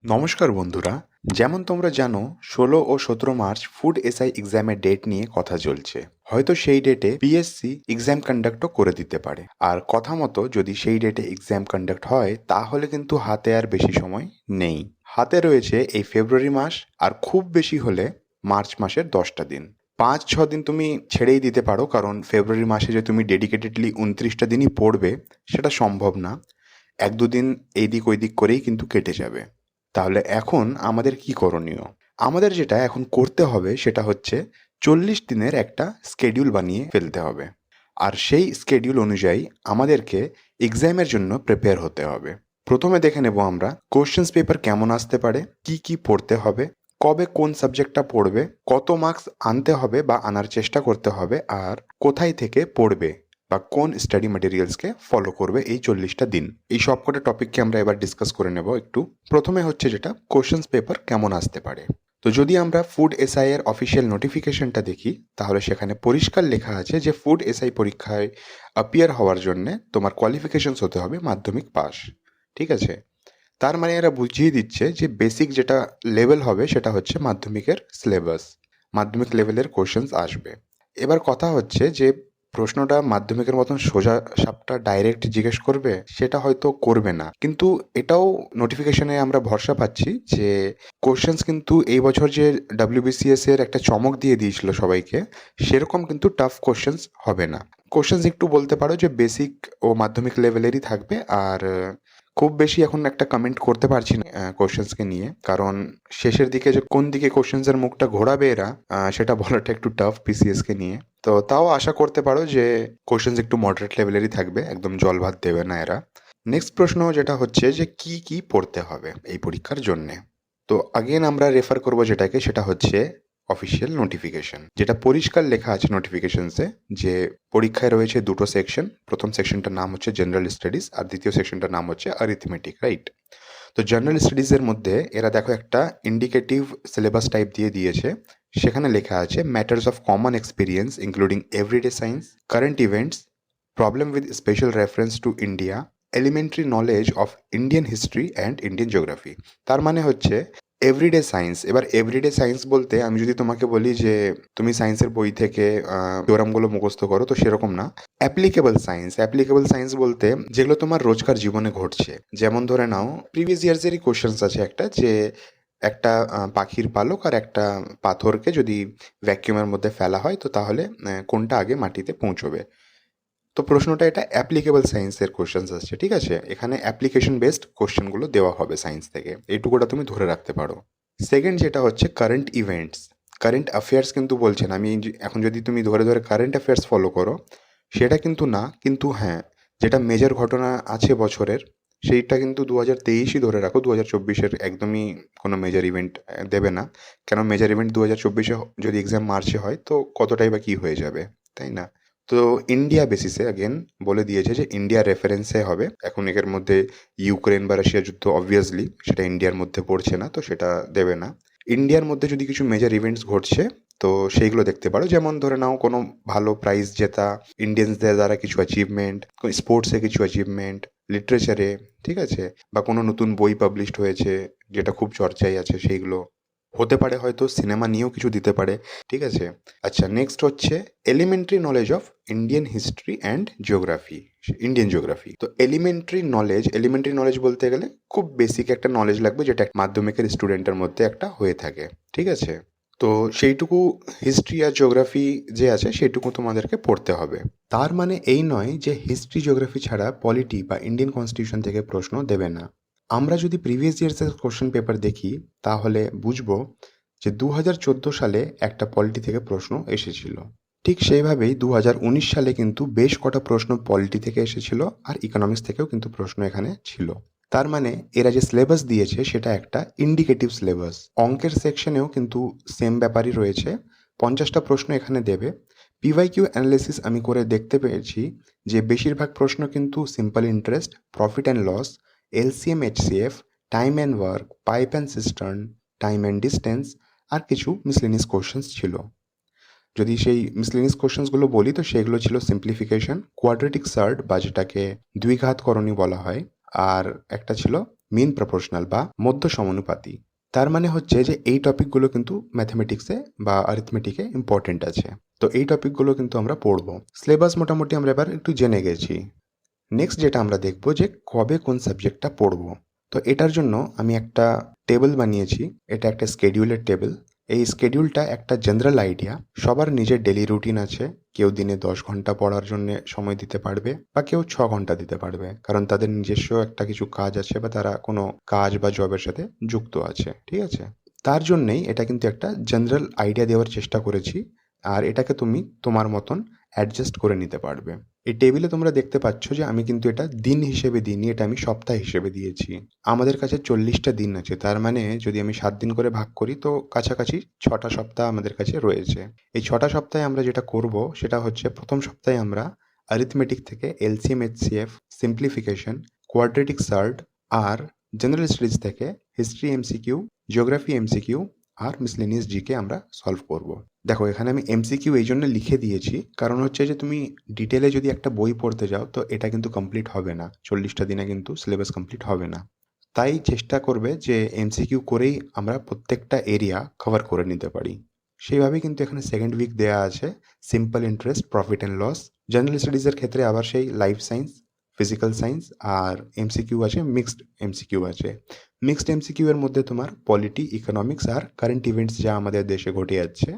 নমস্কার বন্ধুরা। যেমন তোমরা জানো ১৬ ও ১৭ মার্চ ফুড এসআই এক্সামের ডেট নিয়ে কথা চলছে। হয়তো সেই ডেটে পিএসসি এক্সাম কন্ডাক্টও করে দিতে পারে। আর কথা মতো যদি সেই ডেটে এক্সাম কন্ডাক্ট হয় তাহলে কিন্তু হাতে আর বেশি সময় নেই। হাতে রয়েছে এই ফেব্রুয়ারি মাস আর খুব বেশি হলে মার্চ মাসের ১০টা দিন। ৫-৬ দিন তুমি ছেড়েই দিতে পারো, কারণ ফেব্রুয়ারি মাসে যে তুমি ডেডিকেটেডলি ২৯টা দিনই পড়বে সেটা সম্ভব না। ১-২ দিন এইদিক ওইদিক করেই কিন্তু কেটে যাবে। তাহলে এখন আমাদের কি করণীয়? আমাদের যেটা এখন করতে হবে সেটা হচ্ছে ৪০ দিনের একটা শিডিউল বানিয়ে ফেলতে হবে। আর সেই শিডিউল অনুযায়ী আমাদেরকে এক্সামের জন্য প্রিপেয়ার হতে হবে। প্রথমে দেখে নেব আমরা কোয়েশ্চেন্স পেপার কেমন আসতে পারে, কি পড়তে হবে, কবে কোন সাবজেক্টটা পড়বে, কত মার্কস আনতে হবে বা আনার চেষ্টা করতে হবে, আর কোথায় থেকে পড়বে বা কোন স্টাডি ম্যাটেরিয়ালসকে ফলো করবে এই ৪০টা দিন। এই সবকটা টপিককে আমরা এবার ডিসকাস করে নেব একটু। প্রথমে হচ্ছে যেটা কোশ্চেন্স পেপার কেমন আসতে পারে। তো যদি আমরা ফুড এসআই এর অফিসিয়াল নোটিফিকেশনটা দেখি তাহলে সেখানে পরিষ্কার লেখা আছে যে ফুড এসআই পরীক্ষায় অ্যাপিয়ার হওয়ার জন্যে তোমার কোয়ালিফিকেশনস হতে হবে মাধ্যমিক পাস। ঠিক আছে? তার মানে এরা বুঝিয়ে দিচ্ছে যে বেসিক যেটা লেভেল হবে সেটা হচ্ছে মাধ্যমিকের সিলেবাস। মাধ্যমিক লেভেলের কোশ্চেন্স আসবে। এবার কথা হচ্ছে যে প্রশ্নটা মাধ্যমিকের মতন সোজা সাপটা ডাইরেক্ট জিজ্ঞেস করবে সেটা হয়তো করবে না, কিন্তু এটাও নোটিফিকেশনে আমরা ভরসা পাচ্ছি যে কোশ্চেন্স কিন্তু এই বছর যে ডাব্লিউবিসিএস এর একটা চমক দিয়ে দিয়েছিল সবাইকে, সেরকম কিন্তু টাফ কোশ্চেন্স হবে না। কোশ্চেন্স একটু বলতে পারো যে বেসিক ও মাধ্যমিক লেভেলেরই থাকবে। আর খুব বেশি এখন একটা কমেন্ট করতে পারছি না কোশ্চেন্সকে নিয়ে, কারণ শেষের দিকে যে কোন দিকে কোশ্চেন্সের মুখটা ঘোরাবে এরা সেটা বলাটা একটু টাফ পিসিএসকে নিয়ে। তো তাও আশা করতে পারো যে কোশ্চেন্স একটু মডারেট লেভেলেরই থাকবে, একদম জল ভাত দেবে না এরা। নেক্সট প্রশ্ন যেটা হচ্ছে যে কি পড়তে হবে এই পরীক্ষার জন্যে। তো আগেন আমরা রেফার করব যেটাকে, সেটা হচ্ছে অফিসিয়াল নোটিফিকেশন, যেটা পরিষ্কার লেখা আছে নোটিফিকেশনসে যে পরীক্ষায় রয়েছে দুটো সেকশন। প্রথম সেকশনটার নাম হচ্ছে জেনারেল স্টাডিজ আর দ্বিতীয় সেকশনটার নাম হচ্ছে অ্যারিথমেটিক, রাইট? তো জেনারেল স্টাডিজের মধ্যে এরা দেখো একটা ইন্ডিকেটিভ সিলেবাস টাইপ দিয়ে দিয়েছে। সেখানে লেখা আছে matters of common experience including everyday science, current events, problem with special reference to India, elementary knowledge of Indian history and Indian geography. তার মানে হচ্ছে এভরিডে সায়েন্স। এবার এভরিডে সায়েন্স বলতে আমি যদি তোমাকে বলি যে তুমি সায়েন্সের বই থেকে থিওরামগুলো মুখস্থ করো, তো সেরকম না। অ্যাপ্লিকেবল সায়েন্স, অ্যাপ্লিকেবল সায়েন্স বলতে যেগুলো তোমার রোজকার জীবনে ঘটছে। যেমন ধরে নাও প্রিভিয়াস ইয়ার্সেরই কোশ্চেন্স আছে একটা, যে একটা পাখির পালক আর একটা পাথরকে যদি ভ্যাকুয়ামের মধ্যে ফেলা হয় তো তাহলে কোনটা আগে মাটিতে পৌঁছবে। তো প্রশ্নটা এটা অ্যাপ্লিকেবল সায়েন্সের কোশ্চেন্স আসছে, ঠিক আছে? এখানে অ্যাপ্লিকেশন বেসড কোশ্চেনগুলো দেওয়া হবে সায়েন্স থেকে, এইটুকুটা তুমি ধরে রাখতে পারো। সেকেন্ড যেটা হচ্ছে কারেন্ট ইভেন্টস, কারেন্ট অ্যাফেয়ার্স কিন্তু বলছেন। আমি এখন যদি তুমি ধরে ধরে কারেন্ট অ্যাফেয়ার্স ফলো করো সেটা কিন্তু না, কিন্তু হ্যাঁ যেটা মেজর ঘটনা আছে বছরের সেইটা কিন্তু ২০২৩ই ধরে রাখো। ২০২৪-এর একদমই কোনো মেজর ইভেন্ট দেবে না। কেন মেজর ইভেন্ট ২০২৪-এ যদি এক্সাম মার্চে হয় তো কতটাই বা কী হয়ে যাবে, তাই না? তো ইন্ডিয়া বেসিসে অ্যাগেন বলে দিয়েছে যে ইন্ডিয়া রেফারেন্সে হবে। এখন এর মধ্যে ইউক্রেন বা রাশিয়া যুদ্ধ অবভিয়াসলি সেটা ইন্ডিয়ার মধ্যে পড়ছে না, তো সেটা দেবে না। ইন্ডিয়ার মধ্যে যদি কিছু মেজর ইভেন্টস ঘটছে তো সেইগুলো দেখতে পারো। যেমন ধরে নাও কোনো ভালো প্রাইজ জেতা, ইন্ডিয়ানসদের দ্বারা কিছু অ্যাচিভমেন্ট, স্পোর্টসে কিছু অ্যাচিভমেন্ট, লিটারেচারে, ঠিক আছে? বা কোনো নতুন বই পাবলিশড হয়েছে যেটা খুব চর্চায় আছে সেইগুলো হতে পারে। হয়তো সিনেমা নিয়েও কিছু দিতে পারে, ঠিক আছে? আচ্ছা, নেক্সট হচ্ছে elementary knowledge of Indian history and geography, Indian geography. তো এলিমেন্টারি নলেজ বলতে গেলে খুব বেসিক একটা নলেজ লাগবে, যেটা মাধ্যমিকের স্টুডেন্টের মধ্যে একটা হয়ে থাকে, ঠিক আছে? তো সেইটুকু হিস্ট্রি আর জিওগ্রাফি যে আছে সেইটুকু তোমাদেরকে পড়তে হবে। তার মানে এই নয় যে হিস্ট্রি জিওগ্রাফি ছাড়া পলিটি বা ইন্ডিয়ান কনস্টিটিউশন থেকে প্রশ্ন দেবে না। আমরা যদি প্রিভিয়াস ইয়ার্সের কোশ্চেন পেপার দেখি তাহলে বুঝবো যে ২০১৪ সালে একটা পলিটি থেকে প্রশ্ন এসেছিল। ঠিক সেইভাবেই ২০১৯ সালে কিন্তু বেশ কটা প্রশ্ন পলিটি থেকে এসেছিল, আর ইকোনমিক্স থেকেও কিন্তু প্রশ্ন এখানে ছিল। তার মানে এরা যে সিলেবাস দিয়েছে সেটা একটা ইন্ডিকেটিভ সিলেবাস। অঙ্কের সেকশনেও কিন্তু সেম ব্যাপারই রয়েছে। ৫০টা প্রশ্ন এখানে দেবে। পিওয়াইকিউ অ্যানালিসিস আমি করে দেখতে পেয়েছি যে বেশিরভাগ প্রশ্ন কিন্তু simple interest, profit and loss, LCM HCF, time and work, pipe and cistern, time and distance, আর কিছু মিসলেনিয়াস কোশ্চেন্স ছিল। যদি সেই মিসলেনিয়াস কোশ্চেন্সগুলো বলি তো সেগুলো ছিল সিম্পলিফিকেশন, কোয়াড্রেটিক সার্ট বা যেটাকে দ্বিঘাতকরণী বলা হয়, আর একটা ছিল মিন প্রপোর্শনাল বা মধ্য সমানুপাতি। তার মানে হচ্ছে যে এই টপিকগুলো কিন্তু ম্যাথমেটিক্সে বা অ্যারিথমেটিকে ইম্পর্টেন্ট আছে। তো এই টপিকগুলো কিন্তু আমরা পড়বো। সিলেবাস মোটামুটি আমরা এবার একটু জেনে গেছি। নেক্সট যেটা আমরা দেখব যে কবে কোন সাবজেক্টটা পড়বো। তো এটার জন্য আমি একটা টেবিল বানিয়েছি। এটা একটা স্কেডিউলের টেবিল। এই স্কেডিউলটা একটা জেনারেল আইডিয়া। সবার নিজের ডেইলি রুটিন আছে। কেউ দিনে 10 ঘন্টা পড়ার জন্যে সময় দিতে পারবে বা কেউ 6 ঘন্টা দিতে পারবে। কারণ তাদের নিজস্ব একটা কিছু কাজ আছে বা তারা কোনো কাজ বা জবের সাথে যুক্ত আছে। ঠিক আছে? তার জন্যেই এটা কিন্তু একটা জেনারেল আইডিয়া দেওয়ার চেষ্টা করেছি। আর এটাকে তুমি তোমার মতন অ্যাডজাস্ট করে নিতে পারবে। এই টেবিলে তোমরা দেখতে পাচ্ছ যে আমি কিন্তু এটা দিন হিসেবে দিইনি, এটা আমি সপ্তাহ হিসেবে দিয়েছি। আমাদের কাছে 40টা দিন আছে। তার মানে যদি আমি 7 দিন করে ভাগ করি তো কাছাকাছি 6টা সপ্তাহ আমাদের কাছে রয়েছে। এই 6টা সপ্তাহে আমরা যেটা করব সেটা হচ্ছে প্রথম সপ্তাহে আমরা অ্যারিথমেটিক থেকে LCM, HCF, simplification, quadratic surd আর জেনারেল স্টাডিজ থেকে হিস্ট্রি এমসিকিউ, জিওগ্রাফি এমসিকিউ আর মিসলেনিয়াস জিকে আমরা সলভ করব। দেখো এখানে আমি এমসিকিউ এই জন্য লিখে দিয়েছি কারণ হচ্ছে যে তুমি ডিটেলে যদি একটা বই পড়তে যাও তো এটা কিন্তু কমপ্লিট হবে না। 40টা দিনে কিন্তু সিলেবাস কমপ্লিট হবে না। তাই চেষ্টা করবে যে এমসিকিউ করেই আমরা প্রত্যেকটা এরিয়া কভার করে নিতে পারি। সেইভাবেই কিন্তু এখানে সেকেন্ড উইক দেয়া আছে simple interest, profit and loss. General স্টাডিজের ক্ষেত্রে আবার সেই লাইফ সায়েন্স, ফিজিক্যাল সায়েন্স আর এমসিকিউ আছে, মিক্সড এমসিকিউ আছে। মিক্সড এমসিকিউ এর মধ্যে তোমার পলিটি, ইকোনমিক্স আর কারেন্ট ইভেন্টস যা আমাদের দেশে ঘটে যাচ্ছে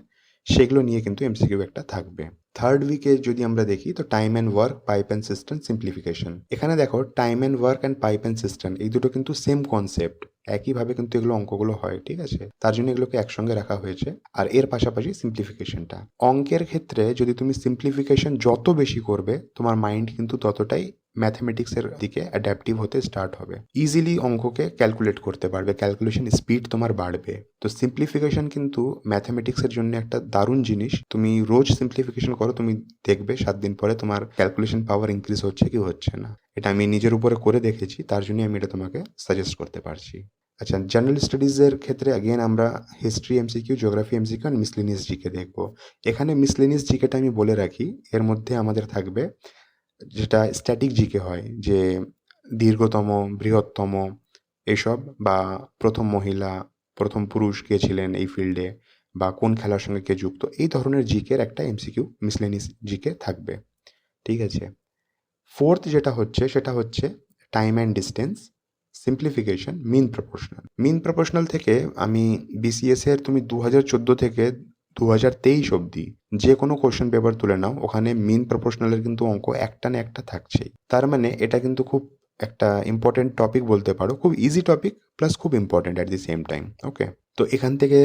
সেগুলো নিয়ে কিন্তু এমসিকিউ একটা থাকবে। থার্ড উইকে যদি আমরা দেখি তো time and work, pipe and system, simplification. এখানে দেখো time and work and pipe and system এই দুটো কিন্তু সেম কনসেপ্ট। একইভাবে কিন্তু এগুলো অঙ্কগুলো হয়, ঠিক আছে? তার জন্য এগুলোকে একসঙ্গে রাখা হয়েছে। আর এর পাশাপাশি সিম্পলিফিকেশনটা। অঙ্কের ক্ষেত্রে যদি তুমি সিম্পলিফিকেশন যত বেশি করবে তোমার মাইন্ড কিন্তু ততটাই ম্যাথমেটিক্সের দিকে অ্যাডাপটিভ হতে স্টার্ট হবে। ইজিলি অঙ্ককে ক্যালকুলেট করতে পারবে, ক্যালকুলেশন স্পিড তোমার বাড়বে। তো সিম্পলিফিকেশন কিন্তু ম্যাথমেটিক্সের জন্য একটা দারুণ জিনিস। তুমি রোজ সিম্পলিফিকেশন করো, তুমি দেখবে 7 দিন পরে তোমার ক্যালকুলেশন পাওয়ার ইনক্রিজ হচ্ছে কি হচ্ছে না। এটা আমি নিজের উপরে করে দেখেছি, তার জন্য আমি এটা তোমাকে সাজেস্ট করতে পারছি। আচ্ছা, জেনারেল স্টাডিজের ক্ষেত্রে অ্যাগেন আমরা হিস্ট্রি এমসিকিউ, জিওগ্রাফি এমসিকিউ আর মিসলেনিয়াস জিকে দেখবো। এখানে মিসলেনিয়াস জিকেটা আমি বলে রাখি, এর মধ্যে আমাদের থাকবে যেটা স্ট্যাটিক জিকে হয়, যে দীর্ঘতম, বৃহত্তম এসব, বা প্রথম মহিলা, প্রথম পুরুষ কে ছিলেন এই ফিল্ডে, বা কোন খেলার সঙ্গে কে যুক্ত, এই ধরনের জিকের একটা এমসিকিউ মিসলেনিয়াস জিকে থাকবে। ঠিক আছে? ফোর্থ যেটা হচ্ছে সেটা হচ্ছে time and distance, simplification, mean proportional. Mean proportional থেকে আমি বিসিএস এর তুমি 2014 থেকে 2023 অবধি যে কোনো কোশ্চেন পেপার তুলে নাও, ওখানে মিন প্রপোর্শনালের কিন্তু অঙ্ক একটা না একটা থাকছেই। তার মানে এটা কিন্তু খুব একটা ইম্পর্টেন্ট টপিক বলতে পারো, খুব ইজি টপিক প্লাস খুব important at the same time. Okay, তো এখান থেকে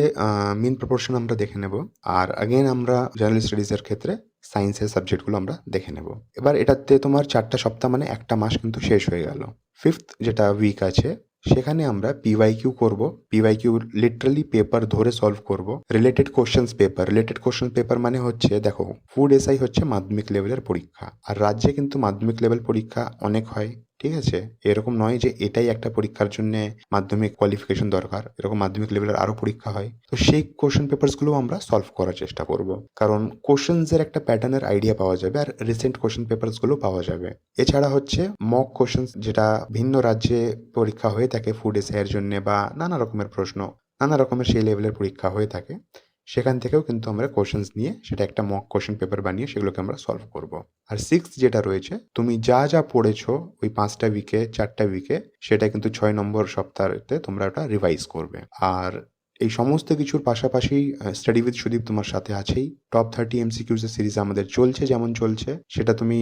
মিন প্রপোর্শন আমরা দেখে নেব। আর আগেন আমরা জেনারেল স্টাডিজের ক্ষেত্রে সায়েন্সের সাবজেক্টগুলো আমরা দেখে নেব। এবার এটাতে তোমার 4টা সপ্তাহ মানে একটা মাস কিন্তু শেষ হয়ে গেল। ফিফথ যেটা উইক আছে সেখানে আমরা পিওয়াইকিউ করব। পিওয়াইকিউ লিটারালি পেপার ধরে সলভ করব। Related questions paper, related question paper মানে হচ্ছে, দেখো ফুড এসআই হচ্ছে মাধ্যমিক লেভেলের পরীক্ষা, আর রাজ্যে কিন্তু মাধ্যমিক লেভেল পরীক্ষা অনেক হয়। ঠিক আছে? এরকম নয় যে এটাই একটা পরীক্ষার জন্য মাধ্যমিক কোয়ালিফিকেশন দরকার, এরকম মাধ্যমিক লেভেলের আরো পরীক্ষা হয়। তো সেই কোশ্চেন পেপারসগুলো আমরা সলভ করার চেষ্টা করব, কারণ কোশ্চেন্সের একটা প্যাটার্নের আইডিয়া পাওয়া যাবে আর রিসেন্ট কোশ্চেন পেপারসগুলো পাওয়া যাবে। এছাড়া হচ্ছে মক কোশ্চেন্স, যেটা ভিন্ন রাজ্যে পরীক্ষা হয়ে থাকে ফুড এসআই এর জন্য, বা নানা রকমের প্রশ্ন, নানা রকমের সেই লেভেলের পরীক্ষা হয়ে থাকে, সেখান থেকেও কিন্তু আমরা কোশ্চেন্স নিয়ে সেটা একটা মক কোশ্চেন পেপার বানিয়ে সেগুলোকে আমরা সলভ করব। আর সিক্স যেটা রয়েছে, তুমি যা যা পড়েছো ওই 5টা উইকে, 4টা উইকে, সেটা কিন্তু 6 নম্বর সপ্তাহতে তোমরা ওটা রিভাইজ করবে। আর এই সমস্ত কিছুর পাশাপাশি স্টাডি উইথ সুদীপ তোমার সাথে আছেই। টপ 30 এমসিকিউজ এর সিরিজ আমাদের চলছে, যেমন চলছে সেটা তুমি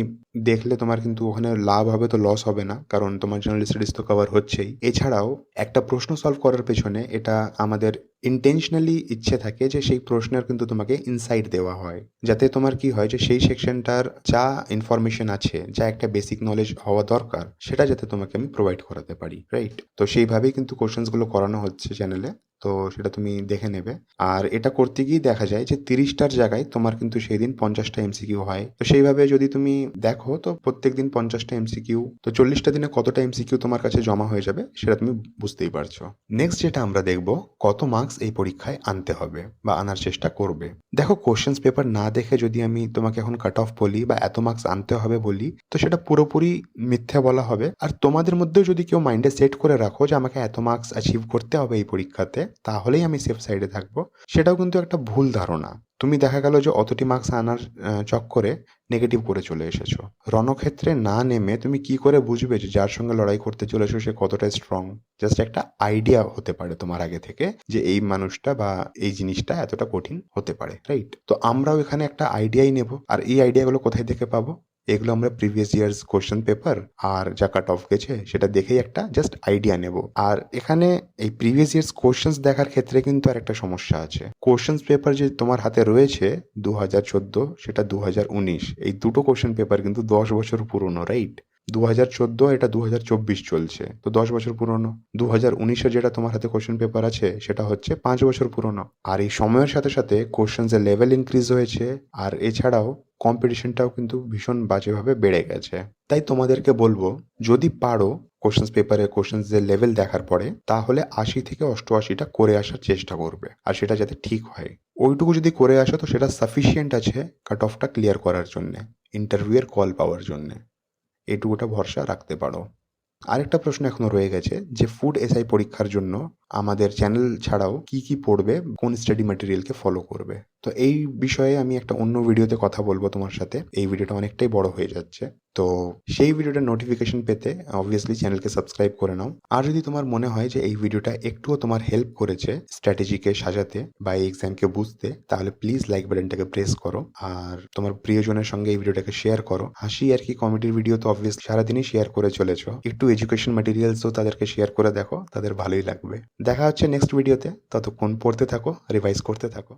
দেখলে তোমার কিন্তু ওখানে লাভ হবে, তো লস হবে না, কারণ তোমার জেনারেল স্টাডিজ তো কভার হচ্ছেই। এছাড়াও একটা প্রশ্ন সলভ করার পেছনে এটা আমাদের ইন্টেনশনালি ইচ্ছে থাকে যে সেই প্রশ্নের কিন্তু তোমাকে ইনসাইট দেওয়া হয়, যাতে তোমার কি হয় যে সেই সেকশনটার যা ইনফরমেশন আছে, যা একটা বেসিক নলেজ হওয়া দরকার, সেটা যাতে তোমাকে আমি প্রোভাইড করাতে পারি। রাইট? তো সেইভাবেই কিন্তু কোশ্চেন্সগুলো করানো হচ্ছে চ্যানেলে। তো সেটা তুমি দেখে নেবে। আর এটা করতে গিয়েই দেখা যায় যে 30টার জায়গায় তোমার কিন্তু সেই দিন 50টা এমসিকিউ হয়। তো সেইভাবে যদি তুমি দেখো তো প্রত্যেকদিন 50টা এমসিকিউ, তো 40টা দিনে কতটা এমসিকিউ তোমার কাছে জমা হয়ে যাবে সেটা তুমি বুঝতেই পারছো। নেক্সট যেটা আমরা দেখব, কত মার্কস এই পরীক্ষায় আনতে হবে বা আনার চেষ্টা করবে। দেখো, কোশ্চেন্স পেপার না দেখে যদি আমি তোমাকে এখন কাট অফ বলি বা এত মার্কস আনতে হবে বলি, তো সেটা পুরোপুরি মিথ্যা বলা হবে। আর তোমাদের মধ্যেও যদি কেউ মাইন্ডে সেট করে রাখো যে আমাকে এত মার্কস অ্যাচিভ করতে হবে এই পরীক্ষাতে, তাহলেই আমি সেফ সাইডে থাকবো, সেটাও কিন্তু একটা ভুল ধারণা। তুমি দেখা গেল যে অতটি মার্কস আনার চক্করে নেগেটিভ করে চলে এসেছো। রণক্ষেত্রে না নেমে তুমি কি করে বুঝবে যে যার সঙ্গে লড়াই করতে চলেছো সে কতটা স্ট্রং? জাস্ট একটা আইডিয়া হতে পারে তোমার আগে থেকে যে এই মানুষটা বা এই জিনিসটা এতটা কঠিন হতে পারে, রাইট? তো আমরাও এখানে একটা আইডিয়াই নেব। আর এই আইডিয়াগুলো কোথায় থেকে পাবো? এগুলো আমরা প্রিভিয়াস ইয়ার্স কোশ্চেন পেপার আর যা কাট অফ গেছে সেটা দেখেই একটা জাস্ট আইডিয়া নেব। আর এখানে এই প্রিভিয়াস ইয়ার্স কোশ্চেন্স দেখার ক্ষেত্রে কিন্তু আর একটা সমস্যা আছে। কোশ্চেন্স পেপার যে তোমার হাতে রয়েছে 2014, সেটা 2019, এই দুটো কোশ্চেন পেপার কিন্তু 10 বছর পুরনো, রাইট? 2014, এটা 2024 চলছে, তো 10 বছর পুরনো। 2019-এ যেটা তোমার হাতে কোশ্চেন পেপার আছে সেটা হচ্ছে 5 বছর পুরনো। আর এই সময়ের সাথে সাথে কোশ্চেন্সের লেভেল ইনক্রিজ হয়েছে, আর এছাড়াও কম্পিটিশনটাও কিন্তু ভীষণ বাজেভাবে বেড়ে গেছে। তাই তোমাদেরকে বলবো, যদি পারো কোশ্চেন্স পেপারে কোশ্চেন্সের লেভেল দেখার পরে, তাহলে 80 থেকে 88টা করে আসার চেষ্টা করবে, আর সেটা যাতে ঠিক হয়। ওইটুকু যদি করে আসো তো সেটা সাফিসিয়েন্ট আছে কাট অফটা ক্লিয়ার করার জন্যে, ইন্টারভিউয়ের কল পাওয়ার জন্যে। এটুকুটা ভরসা রাখতে পারো। আরেকটা প্রশ্ন এখনো রয়ে গেছে যে ফুড এসআই পরীক্ষার জন্য আমাদের চ্যানেল ছাড়াও কি কি পড়বে, কোন স্টাডি ম্যাটেরিয়ালকে ফলো করবে। তো এই বিষয়ে আমি একটা অন্য ভিডিওতে কথা বলবো তোমার সাথে। এই ভিডিওটা অনেকটাই বড় হয়ে যাচ্ছে, তো সেই ভিডিওটার নোটিফিকেশন পেতে অবভিয়াসলি চ্যানেলকে সাবস্ক্রাইব করে নাও। আর যদি তোমার মনে হয় যে এই ভিডিওটা একটুও তোমার হেল্প করেছে স্ট্র্যাটেজিকে সাজাতে বা এই এক্সামকে বুঝতে, তাহলে প্লিজ লাইক বাটনটাকে প্রেস করো আর তোমার প্রিয়জনের সঙ্গে এই ভিডিওটাকে শেয়ার করো। হাসি আর কি কমেডির ভিডিও তো অবভিয়াসলি সারাদিনই শেয়ার করে চলেছো, একটু এডুকেশন ম্যাটেরিয়ালসও তাদেরকে শেয়ার করে দেখো, তাদের ভালোই লাগবে। দেখা হচ্ছে নেক্সট ভিডিওতে, ততক্ষণ পড়তে থাকো, রিভাইজ করতে থাকো।